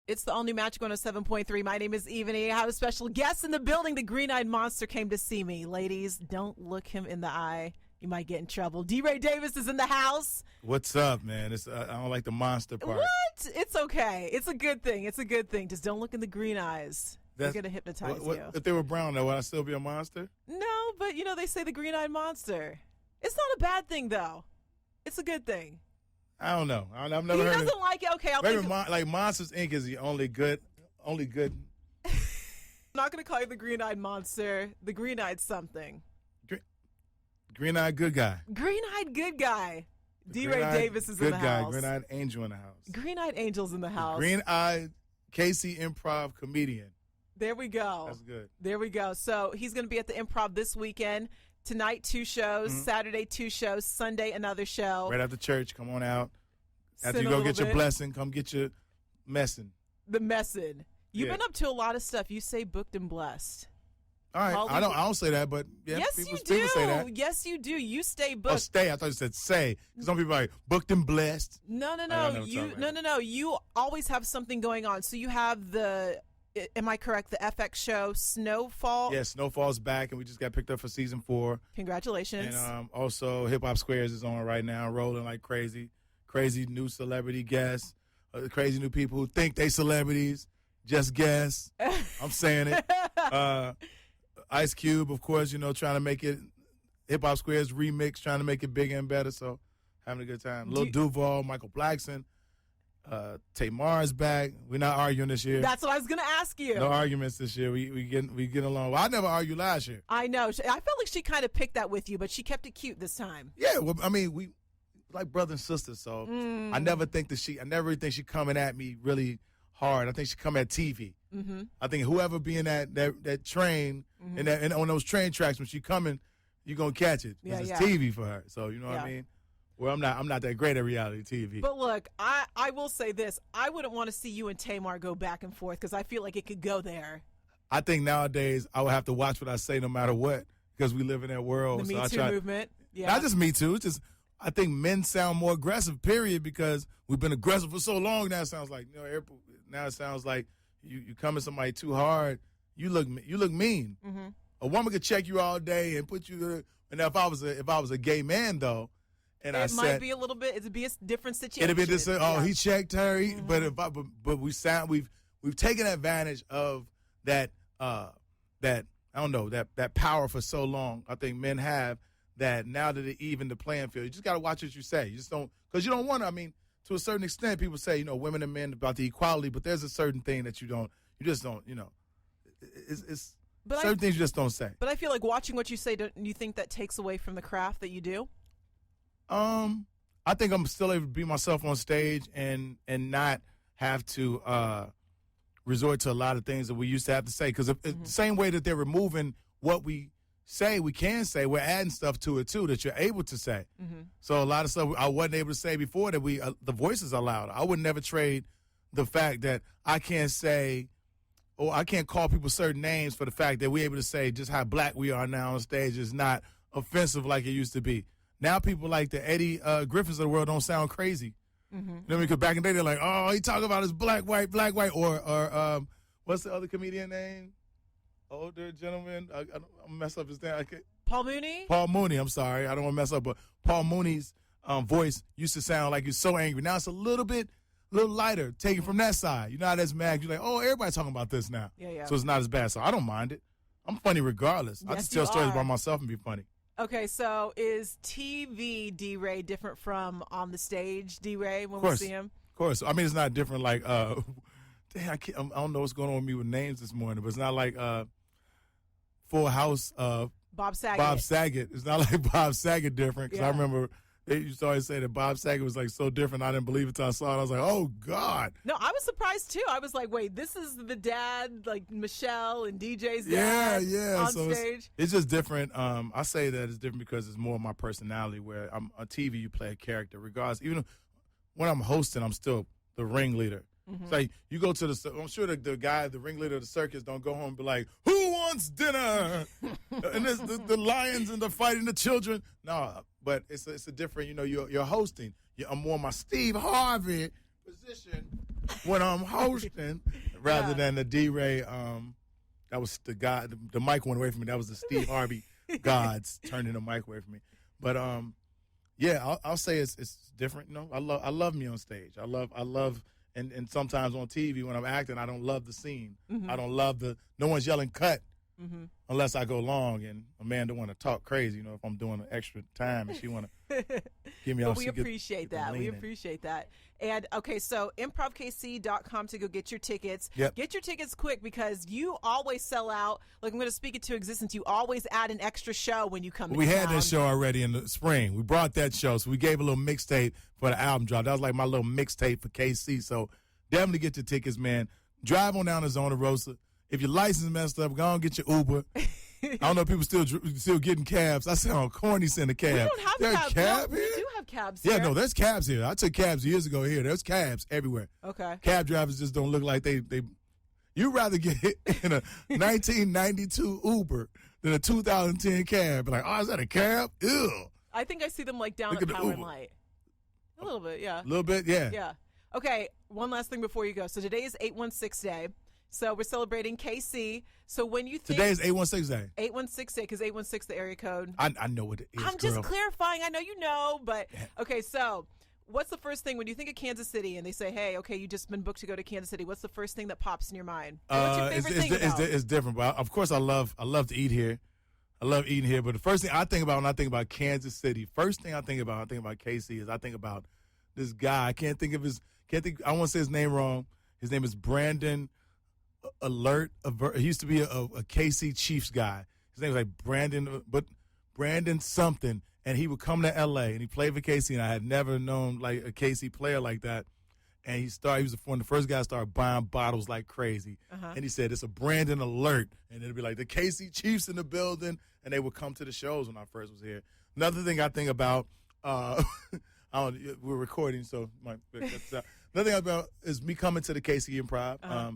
It's the all-new Magic 107.3. My name is Evany. I have a special guest in the building. The green-eyed monster came to see me. Ladies, don't look him in the eye. You might get in trouble. DeRay Davis is in the house. What's up, man? I don't like the monster part. What? It's okay. It's a good thing. It's a good thing. Just don't look in the green eyes. They're going to hypnotize you. If they were brown, though, would I still be a monster? No, but, they say the green-eyed monster. It's not a bad thing, though. It's a good thing. I don't know. I've never heard. He doesn't like it. Okay, I'll think. Like Monsters Inc. is the only good. I'm not going to call you the green-eyed monster. The green-eyed something. Green-eyed good guy. Green-eyed good guy. DeRay Davis is in the house. Green-eyed angel in the house. Green-eyed angel's in the house. Green-eyed KC improv comedian. There we go. That's good. There we go. So he's going to be at the Improv this weekend. Tonight, 2 shows. Mm-hmm. Saturday, 2 shows. Sunday, another show. Right after church, come on out. After you go get your blessing, come get your messing. The messing. You've been up to a lot of stuff. You say booked and blessed. All right. I don't say that, but yes, people do. Say that. Yes, you do. You stay booked. Oh, stay. I thought you said say. Because some people are like, booked and blessed. No. No. You always have something going on. So you have am I correct, the FX show Snowfall? Yes, Snowfall's back, and we just got picked up for season 4. Congratulations. And also, Hip Hop Squares is on right now, rolling like crazy. Crazy new celebrity guests, crazy new people who think they celebrities. Just guess. I'm saying it. Ice Cube, of course, trying to make it Hip Hop Squares remix, trying to make it bigger and better. So having a good time. Lil Duval, Michael Blackson. Tamar's back. We're not arguing this year. That's what I was going to ask you. No arguments this year. We get along. Well, I never argued last year. I know. I felt like she kind of picked that with you, but she kept it cute this time. Yeah, well, I mean, we like brother and sister, so I never think she coming at me really hard. I think she come at TV. Mm-hmm. I think whoever be in that train and on those train tracks when she coming, you're gonna catch it. It's TV for her. So you know what I mean. Well, I'm not that great at reality TV. But look, I will say this. I wouldn't want to see you and Tamar go back and forth because I feel like it could go there. I think nowadays I would have to watch what I say no matter what because we live in that world. The Me Too movement. Yeah. Not just Me Too. It's just I think men sound more aggressive, period, because we've been aggressive for so long. Now it sounds like now it sounds like you come at somebody too hard. You look mean. Mm-hmm. A woman could check you all day and put you. And if I was a gay man though. And it might be a little bit. It'd be a different situation. It'd be this. He checked her. But we've taken advantage of that. That I don't know that power for so long. I think men have that now that it even the playing field. You just got to watch what you say. You just don't because you don't want to. I mean, to a certain extent, people say women and men about the equality, but there's a certain thing that you just don't. It's certain things you just don't say. But I feel like watching what you say. Don't you think that takes away from the craft that you do? I think I'm still able to be myself on stage and not have to resort to a lot of things that we used to have to say. Because the same way that they're removing what we say, we can say, we're adding stuff to it too that you're able to say. Mm-hmm. So a lot of stuff I wasn't able to say before that the voices are louder. I would never trade the fact that I can't say or I can't call people certain names for the fact that we're able to say just how black we are now on stage is not offensive like it used to be. Now people like the Eddie Griffins of the world don't sound crazy. Mm-hmm. You know what I mean? Because back in the day, they're like, oh, he talking about his black, white, or what's the other comedian name? Older gentleman. I'm mess up his name. Paul Mooney? Paul Mooney, I'm sorry. I don't want to mess up, but Paul Mooney's voice used to sound like he's so angry. Now it's a little lighter, taken from that side. You're not as mad. You're like, oh, everybody's talking about this now. Yeah. So it's not as bad. So I don't mind it. I'm funny regardless. Yes, I just tell stories about myself and be funny. Okay, so is TV DeRay different from on the stage DeRay when we see him? Of course. I mean, it's not different like, damn, I don't know what's going on with me with names this morning, but it's not like Full House Bob Saget. Bob Saget. It's not like Bob Saget different because I remember they used to always say that Bob Saget was like so different. I didn't believe it until I saw it. I was like, oh, God. No, I was surprised, too. I was like, wait, this is the dad, like Michelle and DJ's dad on stage? It's just different. I say that it's different because it's more of my personality where I'm on TV, you play a character. Regardless, even when I'm hosting, I'm still the ringleader. Mm-hmm. It's like you go to I'm sure the ringleader of the circus don't go home and be like, who wants dinner? And there's the lions and the fighting the children. No, but it's a different, you're hosting. I'm more my Steve Harvey position when I'm hosting rather than the DeRay. That was the guy. The mic went away from me. That was the Steve Harvey gods turning the mic away from me. But yeah, I'll say it's different. You know, I love me on stage. I love and sometimes on TV when I'm acting, I don't love the scene. Mm-hmm. I don't love no one's yelling cut. Mm-hmm. Unless I go long and Amanda want to talk crazy, you know, if I'm doing an extra time and she want to give me but off. we appreciate that. We appreciate that. And, okay, so improvkc.com to go get your tickets. Yep. Get your tickets quick because you always sell out. Like, I'm going to speak it to existence. You always add an extra show when you come in. We had that show already in the spring. We brought that show, so we gave a little mixtape for the album drop. That was like my little mixtape for KC. So definitely get your tickets, man. Drive on down to Zona Rosa. If your license messed up, go and get your Uber. I don't know if people still getting cabs. I sound corny saying a cab. We don't have There's cabs. cab No, here? we do have cabs here. Yeah, no, there's cabs here. I took cabs years ago here. There's cabs everywhere. Okay. Cab drivers just don't look like they you'd rather get in a 1992 Uber than a 2010 cab. Like, oh, is that a cab? Ew. I think I see them like down Look at at the Power and Uber. Light. A little bit, yeah. A little bit, yeah. Yeah. Okay, one last thing before you go. So today is 816 Day. So we're celebrating KC. So when you think Today is 816 Day. 816 Day, because 816 the area code. I know what it is. I'm just clarifying. I know you know, but okay. So what's the first thing when you think of Kansas City and they say, "Hey, okay, you just been booked to go to Kansas City"? What's the first thing that pops in your mind? What's your favorite thing about? It's different, but of course I love to eat here. I love eating here, but the first thing I think about when I think about Kansas City, first thing I think about KC is I think about this guy. I won't say his name wrong. His name is Brandon Alert. He used to be a KC Chiefs guy. His name was like Brandon something, and he would come to L.A. and he played for KC, and I had never known like a KC player like that. And he was one of the first guys to start buying bottles like crazy. Uh-huh. And he said, it's a Brandon Alert. And it'd be like the KC Chiefs in the building, and they would come to the shows when I first was here. Another thing I think about, we're recording, so another thing about is me coming to the KC Improv. Uh-huh.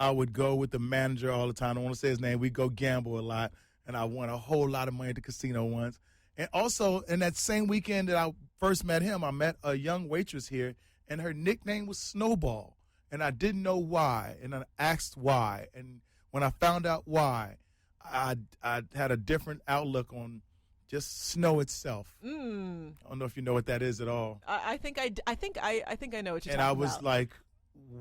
I would go with the manager all the time. I don't want to say his name. We'd go gamble a lot, and I won a whole lot of money at the casino once. And also, in that same weekend that I first met him, I met a young waitress here, and her nickname was Snowball. And I didn't know why, and I asked why. And when I found out why, I had a different outlook on just snow itself. I don't know if you know what that is at all. I think I know what you're talking about. And I was like,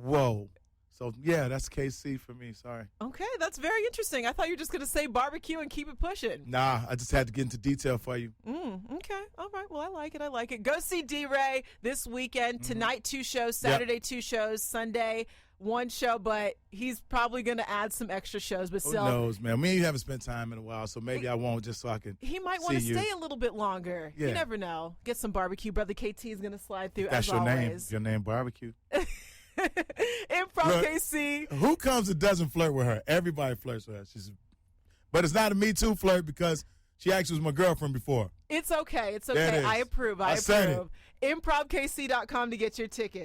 whoa. So, yeah, that's KC for me. Sorry. Okay, that's very interesting. I thought you were just going to say barbecue and keep it pushing. Nah, I just had to get into detail for you. Okay. All right. Well, I like it. Go see DeRay this weekend. Tonight, 2 shows. Saturday, 2 shows. Sunday, 1 show. But he's probably going to add some extra shows. But Who knows, man? Me and you haven't spent time in a while, so maybe I won't just so I can He might want to stay a little bit longer. Yeah. You never know. Get some barbecue. Brother KT is going to slide through That's as your always. name. Your name, Barbecue. Improv Look, KC. Who comes and doesn't flirt with her? Everybody flirts with her. But it's not a Me Too flirt because she actually was my girlfriend before. It's okay. There it is. I approve. I said it. ImprovKC.com to get your tickets.